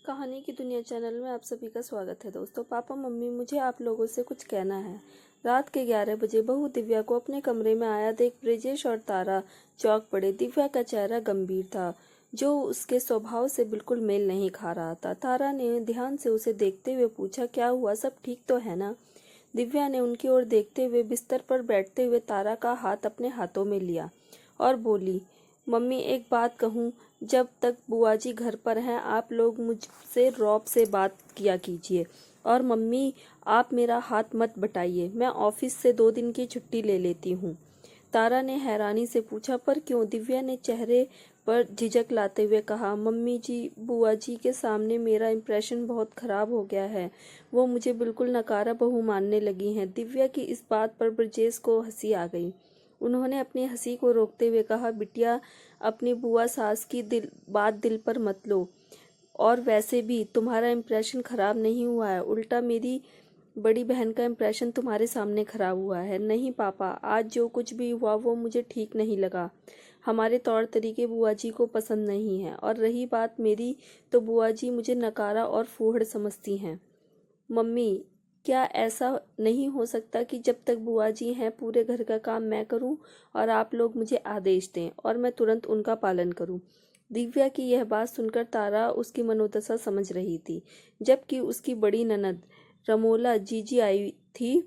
कहानी की दुनिया चैनल में आप सभी का स्वागत है दोस्तों। पापा मम्मी, मुझे आप लोगों से कुछ कहना है। रात के 11 बजे बहू दिव्या को अपने कमरे में आया देख ब्रिजेश और तारा चौंक पड़े। दिव्या का चेहरा गंभीर था, जो उसके स्वभाव से बिल्कुल मेल नहीं खा रहा था। तारा ने ध्यान से उसे देखते हुए पूछा, क्या हुआ, सब ठीक तो है ना? दिव्या ने उनकी ओर देखते हुए बिस्तर पर बैठते हुए तारा का हाथ अपने हाथों में लिया और बोली, मम्मी एक बात कहूँ, जब तक बुआ जी घर पर हैं आप लोग मुझसे रौब से बात किया कीजिए। और मम्मी आप मेरा हाथ मत बटाइए, मैं ऑफिस से 2 दिन की छुट्टी ले लेती हूँ। तारा ने हैरानी से पूछा, पर क्यों? दिव्या ने चेहरे पर झिझक लाते हुए कहा, मम्मी जी, बुआ जी के सामने मेरा इंप्रेशन बहुत खराब हो गया है। वो मुझे बिल्कुल नकारा बहू मानने लगी हैं। दिव्या की इस बात पर ब्रजेश को हंसी आ गई। उन्होंने अपनी हंसी को रोकते हुए कहा, बिटिया अपनी बुआ सास की बात दिल पर मत लो। और वैसे भी तुम्हारा इंप्रेशन खराब नहीं हुआ है, उल्टा मेरी बड़ी बहन का इंप्रेशन तुम्हारे सामने खराब हुआ है। नहीं पापा, आज जो कुछ भी हुआ वो मुझे ठीक नहीं लगा। हमारे तौर तरीके बुआ जी को पसंद नहीं है। और रही बात मेरी, तो बुआ जी मुझे नकारा और फूहड़ समझती हैं। मम्मी, क्या ऐसा नहीं हो सकता कि जब तक बुआ जी हैं पूरे घर का काम मैं करूं और आप लोग मुझे आदेश दें और मैं तुरंत उनका पालन करूं? दिव्या की यह बात सुनकर तारा उसकी मनोदशा समझ रही थी, जबकि उसकी बड़ी ननद रमोला जीजी आई थी।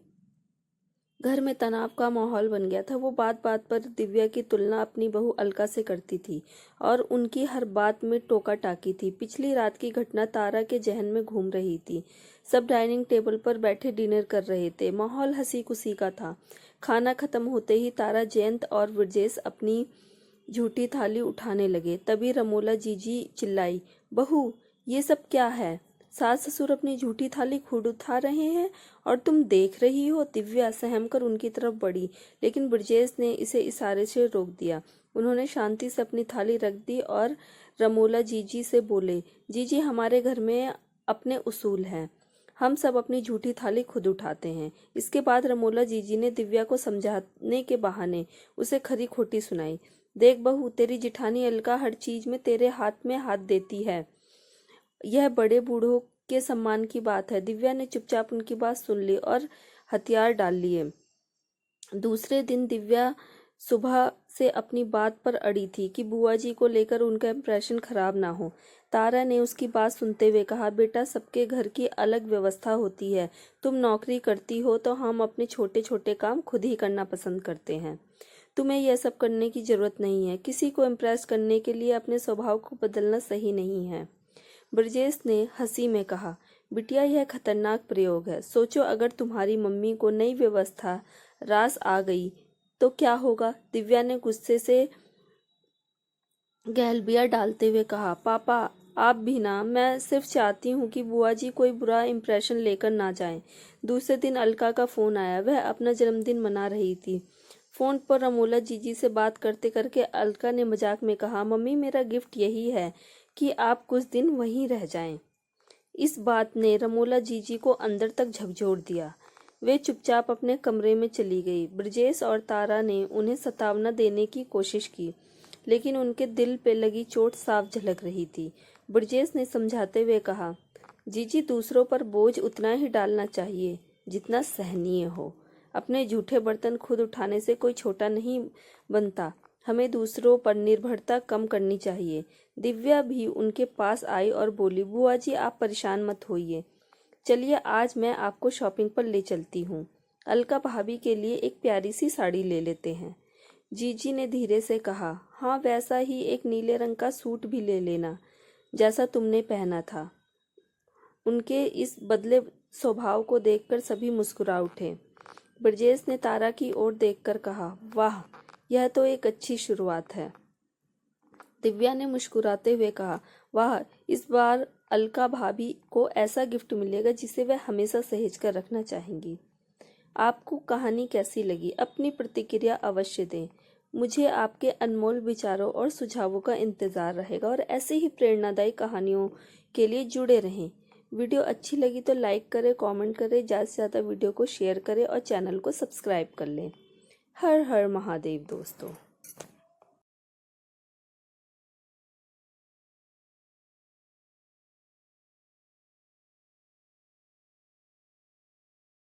घर में तनाव का माहौल बन गया था। वो बात बात पर दिव्या की तुलना अपनी बहू अलका से करती थी और उनकी हर बात में टोका टाकी थी। पिछली रात की घटना तारा के जहन में घूम रही थी। सब डाइनिंग टेबल पर बैठे डिनर कर रहे थे। माहौल हंसी खुशी का था। खाना खत्म होते ही तारा, जयंत और ब्रजेश अपनी झूठी थाली उठाने लगे। तभी रमोला जीजी चिल्लाई, बहू ये सब क्या है? सास ससुर अपनी झूठी थाली खुद उठा रहे हैं और तुम देख रही हो। दिव्या सहमकर उनकी तरफ बढ़ी, लेकिन ब्रजेश ने इसे इशारे से रोक दिया। उन्होंने शांति से अपनी थाली रख दी और रमोला जीजी से बोले, जीजी हमारे घर में अपने उसूल हैं, हम सब अपनी झूठी थाली खुद उठाते हैं। इसके बाद रमोला जीजी ने दिव्या को समझाने के बहाने उसे खरी खोटी सुनाई। देख बहू, तेरी जिठानी अलका हर चीज में तेरे हाथ में हाथ देती है, यह बड़े बूढ़ों के सम्मान की बात है। दिव्या ने चुपचाप उनकी बात सुन ली और हथियार डाल लिए। दूसरे दिन दिव्या सुबह से अपनी बात पर अड़ी थी कि बुआ जी को लेकर उनका इंप्रेशन खराब ना हो। तारा ने उसकी बात सुनते हुए कहा, बेटा सबके घर की अलग व्यवस्था होती है। तुम नौकरी करती हो तो हम अपने छोटे छोटे काम खुद ही करना पसंद करते हैं। तुम्हें यह सब करने की जरूरत नहीं है। किसी को इम्प्रेस करने के लिए अपने स्वभाव को बदलना सही नहीं है। ब्रजेश ने हंसी में कहा, बिटिया यह खतरनाक प्रयोग है। सोचो अगर तुम्हारी मम्मी को नई व्यवस्था रास आ गई तो क्या होगा? दिव्या ने गुस्से से गहलबिया डालते हुए कहा, पापा आप भी ना, मैं सिर्फ चाहती हूँ कि बुआ जी कोई बुरा इंप्रेशन लेकर ना जाएं। दूसरे दिन अलका का फोन आया। वह अपना जन्मदिन मना रही थी। फोन पर रमोला जीजी से बात करते करके अलका ने मजाक में कहा, मम्मी मेरा गिफ्ट यही है कि आप कुछ दिन वहीं रह जाएं। इस बात ने रमोला जीजी को अंदर तक झकझोर दिया। वे चुपचाप अपने कमरे में चली गई। ब्रजेश और तारा ने उन्हें सतावना देने की कोशिश की, लेकिन उनके दिल पे लगी चोट साफ झलक रही थी। ब्रजेश ने समझाते हुए कहा, जीजी दूसरों पर बोझ उतना ही डालना चाहिए जितना सहनीय हो। अपने झूठे बर्तन खुद उठाने से कोई छोटा नहीं बनता। हमें दूसरों पर निर्भरता कम करनी चाहिए। दिव्या भी उनके पास आई और बोली, बुआ जी आप परेशान मत होइए, चलिए आज मैं आपको शॉपिंग पर ले चलती हूँ। अलका भाभी के लिए एक प्यारी सी साड़ी ले लेते हैं। जीजी ने धीरे से कहा, हाँ वैसा ही एक नीले रंग का सूट भी ले लेना जैसा तुमने पहना था। उनके इस बदले स्वभाव को देखकर सभी मुस्कुरा उठे। ब्रजेश ने तारा की ओर देखकर कहा, वाह यह तो एक अच्छी शुरुआत है। दिव्या ने मुस्कुराते हुए कहा, वाह इस बार अलका भाभी को ऐसा गिफ्ट मिलेगा जिसे वह हमेशा सहेज कर रखना चाहेंगी। आपको कहानी कैसी लगी? अपनी प्रतिक्रिया अवश्य दें। मुझे आपके अनमोल विचारों और सुझावों का इंतजार रहेगा और ऐसे ही प्रेरणादायी कहानियों के लिए जुड़े रहें। वीडियो अच्छी लगी तो लाइक करें, कमेंट करें, ज़्यादा से ज़्यादा वीडियो को शेयर करें और चैनल को सब्सक्राइब कर लें। हर हर महादेव दोस्तों।